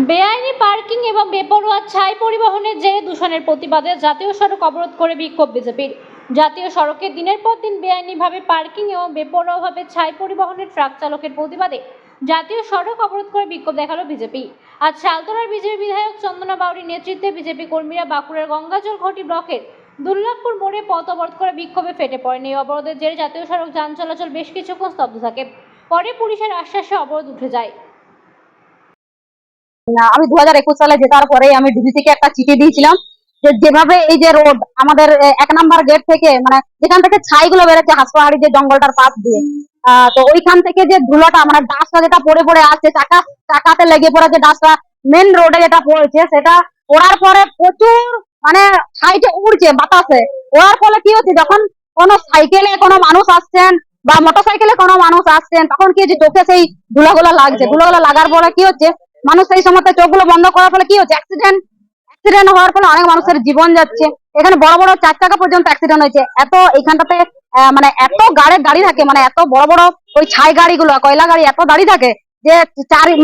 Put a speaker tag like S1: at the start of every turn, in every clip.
S1: বেআইনি পার্কিং এবং বেপরোয়া ছাই পরিবহনের জেরে দূষণের প্রতিবাদে জাতীয় সড়ক অবরোধ করে বিক্ষোভ বিজেপির। জাতীয় সড়কে দিনের পর দিন বেআইনিভাবে পার্কিং এবং বেপরোয়াভাবে ছাই পরিবহনের ট্রাক চালকের প্রতিবাদে জাতীয় সড়ক অবরোধ করে বিক্ষোভ দেখালো বিজেপি। আজ শালতলার বিজেপি বিধায়ক চন্দনা বাউরির নেতৃত্বে বিজেপি কর্মীরা বাঁকুড়ার গঙ্গাজল ঘাটি ব্লকের দুর্লভপুর মোড়ে পথ অবরোধ করে বিক্ষোভে ফেটে পড়েন। এই অবরোধের জেরে জাতীয় সড়ক যান চলাচল বেশ কিছুক্ষণ স্তব্ধ থাকে। পরে পুলিশের আশ্বাসে অবরোধ উঠে যায়।
S2: আমি 2021 সালে জেতার পরে আমি ডিবিসি কে একটা চিঠি দিয়েছিলাম যে যেভাবে এই যে রোড আমাদের 1 নম্বর গেট থেকে মানে যেখান থেকে ছাইগুলো বেরোচ্ছে হাসপাহাড়ি যে জঙ্গলটার পাশ দিয়ে, তো ওইখান থেকে যে ধুলোটা মানে ডাস্টটা যেটা পড়ে পড়ে আসছে চাকাতে লেগে পড়ে যে ডাস্টটা মেন রোডে যেটা পড়েছে, সেটা পড়ার পরে প্রচুর মানে ছাইটা উড়ছে বাতাসে। ওড়ার ফলে কি হচ্ছে, যখন কোনো সাইকেলে কোনো মানুষ আসছেন বা মোটরসাইকেলে কোনো মানুষ আসছেন, তখন কি হচ্ছে চোখে সেই ধুলোগুলো লাগছে। ধুলোগুলো লাগার পরে কি হচ্ছে, মানুষ সেই সময় চোখগুলো বন্ধ করার ফলে কি হচ্ছে, অ্যাক্সিডেন্ট হওয়ার ফলে অনেক মানুষের জীবন যাচ্ছে। এখানে বড় বড় 4 চাকা পর্যন্ত অ্যাক্সিডেন্ট হয়েছে। এত এখানটাতে মানে এত গাড়ি থাকে, মানে এত বড় বড় ওই ছাই গাড়িগুলো, কয়লা গাড়ি এত দাঁড়িয়ে থাকে যে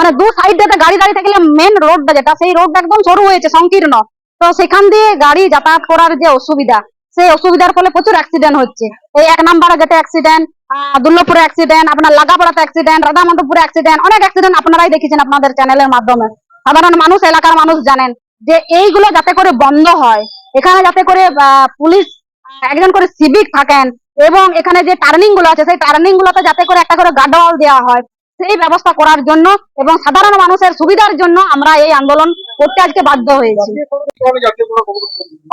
S2: মানে দু সাইডে গাড়ি দাঁড়িয়ে থাকলে মেন রোডটা যেটা, সেই রোডটা একদম সরু হয়েছে, সংকীর্ণ। তো সেখান দিয়ে গাড়ি যাতায়াত করার যে অসুবিধা, সেই অসুবিধার ফলে প্রচুর অ্যাক্সিডেন্ট হচ্ছে। এই 1 নম্বর গেটে অ্যাক্সিডেন্ট, দুর্লভপুরে অ্যাক্সিডেন্ট, আপনার লাগাপাড়াতে অ্যাক্সিডেন্ট, রাধামাধবপুরে অ্যাক্সিডেন্ট, অনেক অ্যাক্সিডেন্ট আপনারাই দেখেছেন আপনাদের চ্যানেলের মাধ্যমে। সাধারণ মানুষ, এলাকার মানুষ জানেন যে এইগুলো যাতে করে বন্ধ হয়, এখানে যাতে করে পুলিশ একজন করে সিভিক থাকেন এবং এখানে যে টার্নিং গুলো আছে সেই টার্নিং গুলোতে যাতে করে একটা করে গার্ডওয়াল দেওয়া হয়, সেই ব্যবস্থা করার জন্য এবং সাধারণ মানুষের সুবিধার জন্য আমরা এই আন্দোলন করতে আজকে বাধ্য হয়েছি।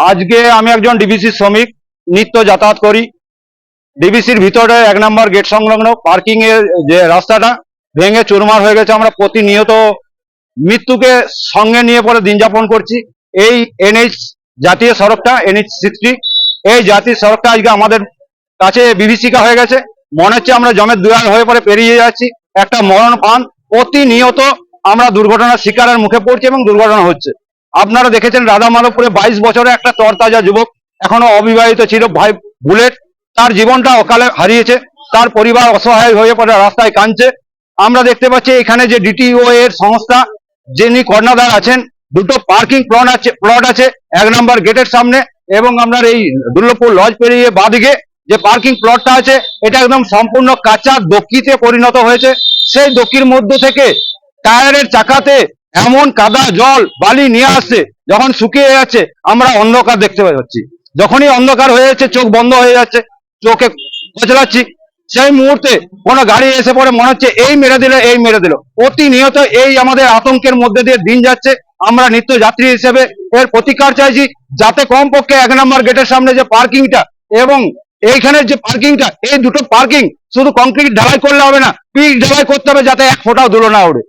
S3: আজকে আমি একজন ডিবিসি শ্রমিক, নিত্য যাতায়াত করি। ডিবিসির ভিতরে 1 নম্বর গেট সংলগ্ন পার্কিং এর যে রাস্তাটা ভেঙে চুরমার হয়ে গেছে। আমরা প্রতিনিয়ত মৃত্যুকে সঙ্গে নিয়ে পরে দিন যাপন করছি। এই NH জাতীয় সড়কটা NH 60, এই জাতীয় সড়কটা আজকে আমাদের কাছে বিভীষিকা হয়ে গেছে। মনে হচ্ছে আমরা জমের দুয়ার হয়ে পরে পেরিয়ে যাচ্ছি একটা মরণ ফান। প্রতিনিয়ত আমরা দুর্ঘটনার শিকারের মুখে পড়ছি এবং দুর্ঘটনা হচ্ছে। আপনারা দেখেছেন রাধামাধবপুরে 22 বছরের একটা তরতাজা যুবক, এখনো অবিবাহিত ছিল, ভাই বুলেট, তার জীবনটা অকালে হারিয়েছে। তার পরিবার অসহায় হয়ে পড়ে রাস্তায় কাঁদছে। আমরা দেখতে পাচ্ছি এখানে যে DTO এর সংস্থা, যিনি কর্ণধার আছেন, দুটো পার্কিং প্লট আছে 1 নম্বর গেটের সামনে এবং আপনার এই দুর্লভপুর লজ পেরিয়ে বাঁদিকে যে পার্কিং প্লটটা আছে, এটা একদম সম্পূর্ণ কাঁচা দক্ষিতে পরিণত হয়েছে। সেই দক্ষির মধ্য থেকে টায়ারের চাকাতে এমন কাদা জল বালি নিয়ে আসছে, যখন শুকিয়ে যাচ্ছে আমরা অন্ধকার দেখতে পাচ্ছি। যখনই অন্ধকার হয়ে যাচ্ছে চোখ বন্ধ হয়ে যাচ্ছে, চোখে কচলাচ্ছি, সেই মুহূর্তে কোনো গাড়ি এসে পড়ে মনে হচ্ছে এই মেরে দিল এই মেরে দিল। প্রতিনিয়ত এই আমাদের আতঙ্কের মধ্যে দিয়ে দিন যাচ্ছে। আমরা নিত্য যাত্রী হিসেবে এর প্রতিকার চাইছি, যাতে কমপক্ষে 1 নম্বর গেটের সামনে যে পার্কিংটা এবং এইখানের যে পার্কিংটা, এই দুটো পার্কিং শুধু কংক্রিট ঢালাই করলে হবে না, পিচ ঢালাই করতে হবে যাতে 1 ফোঁটাও ধুলো না ওড়ে।